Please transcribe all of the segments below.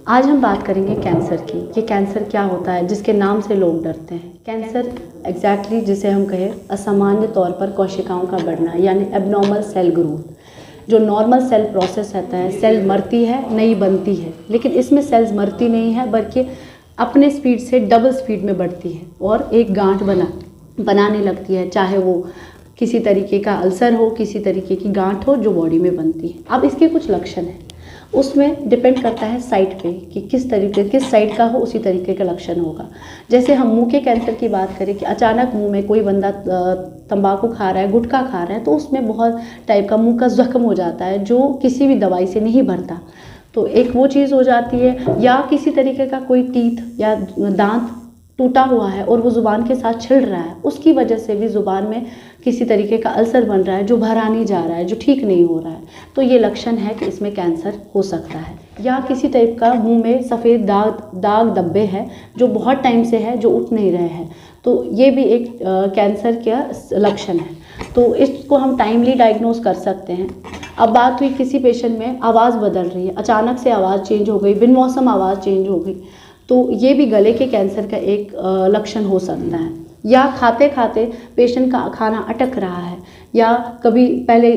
आज हम बात करेंगे कैंसर की। ये कैंसर क्या होता है जिसके नाम से लोग डरते हैं। कैंसर एग्जैक्टली जिसे हम कहें असामान्य तौर पर कोशिकाओं का बढ़ना यानी एबनॉर्मल सेल ग्रोथ। जो नॉर्मल सेल प्रोसेस रहता है, सेल मरती है नई बनती है, लेकिन इसमें सेल्स मरती नहीं है बल्कि अपने स्पीड से डबल स्पीड में बढ़ती है और एक गांठ बनाने लगती है। चाहे वो किसी तरीके का अल्सर हो, किसी तरीके की गांठ हो जो बॉडी में बनती है। अब इसके कुछ लक्षण हैं, उसमें डिपेंड करता है साइट पे कि किस साइड का हो, उसी तरीके का लक्षण होगा। जैसे हम मुंह के कैंसर की बात करें कि अचानक मुंह में कोई बंदा तंबाकू खा रहा है, गुटखा खा रहा है, तो उसमें बहुत टाइप का मुंह का जख्म हो जाता है जो किसी भी दवाई से नहीं भरता। तो एक वो चीज़ हो जाती है। या किसी तरीके का कोई टीथ या दांत टूटा हुआ है और वो ज़ुबान के साथ छिल रहा है, उसकी वजह से भी ज़ुबान में किसी तरीके का अल्सर बन रहा है जो भरा नहीं जा रहा है, जो ठीक नहीं हो रहा है। तो ये लक्षण है कि इसमें कैंसर हो सकता है। या किसी टाइप का मुंह में सफ़ेद दाग धब्बे हैं जो बहुत टाइम से है, जो उठ नहीं रहे हैं, तो ये भी एक कैंसर का लक्षण है। तो इसको हम टाइमली डायग्नोज कर सकते हैं। अब बात हुई किसी पेशेंट में आवाज़ बदल रही है, अचानक से आवाज़ चेंज हो गई, बिन मौसम आवाज़ चेंज हो गई, तो ये भी गले के कैंसर का एक लक्षण हो सकता है। या खाते खाते पेशेंट का खाना अटक रहा है, या कभी पहले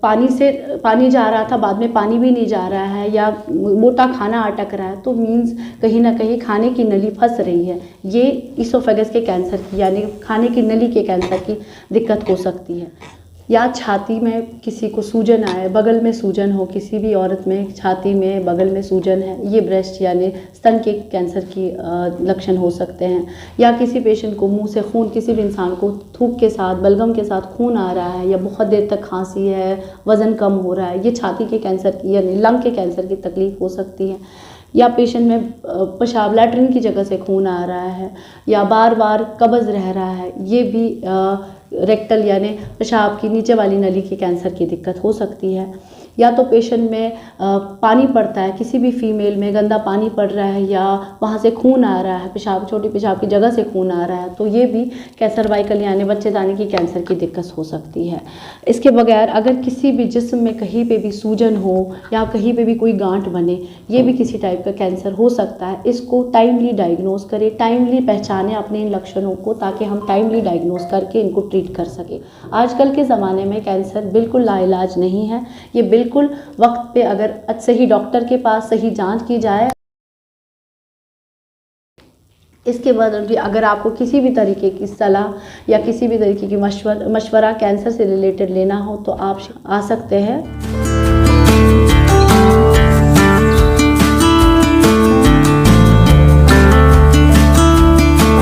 पानी जा रहा था, बाद में पानी भी नहीं जा रहा है, या मोटा खाना अटक रहा है, तो मीन्स कहीं ना कहीं खाने की नली फंस रही है। ये इसोफेगस के कैंसर की यानी खाने की नली के कैंसर की दिक्कत हो सकती है। या छाती में किसी को सूजन आए, बगल में सूजन हो, किसी भी औरत में छाती में बगल में सूजन है, ये ब्रेस्ट यानी स्तन के कैंसर की लक्षण हो सकते हैं। या किसी पेशेंट को मुंह से खून, किसी भी इंसान को थूक के साथ, बलगम के साथ खून आ रहा है, या बहुत देर तक खांसी है, वज़न कम हो रहा है, ये छाती के कैंसर की यानी लंग के कैंसर की तकलीफ हो सकती है। या पेशेंट में पेशाब लैट्रिन की जगह से खून आ रहा है, या बार बार कब्ज़ रह रहा है, ये भी रेक्टल यानी पेशाब की नीचे वाली नली की कैंसर की दिक्कत हो सकती है। या तो पेशेंट में पानी पड़ता है, किसी भी फीमेल में गंदा पानी पड़ रहा है, या वहाँ से खून आ रहा है, छोटी पेशाब की जगह से खून आ रहा है, तो ये भी सर्वाइकल यानी बच्चेदानी की कैंसर की दिक्कत हो सकती है। इसके बगैर अगर किसी भी जिस्म में कहीं पे भी सूजन हो या कहीं पे भी कोई गांठ बने, ये भी किसी टाइप का कैंसर हो सकता है। इसको टाइमली डायग्नोज करें, टाइमली पहचानें अपने इन लक्षणों को, ताकि हम टाइमली डायग्नोज करके इनको ट्रीट कर सकें। आजकल के ज़माने में कैंसर बिल्कुल लाइलाज नहीं है। ये बिल्कुल वक्त पे अगर सही डॉक्टर के पास सही जांच की जाए। इसके बाद अगर आपको किसी भी तरीके की सलाह या किसी भी तरीके की मशवरा कैंसर से रिलेटेड लेना हो तो आप आ सकते हैं।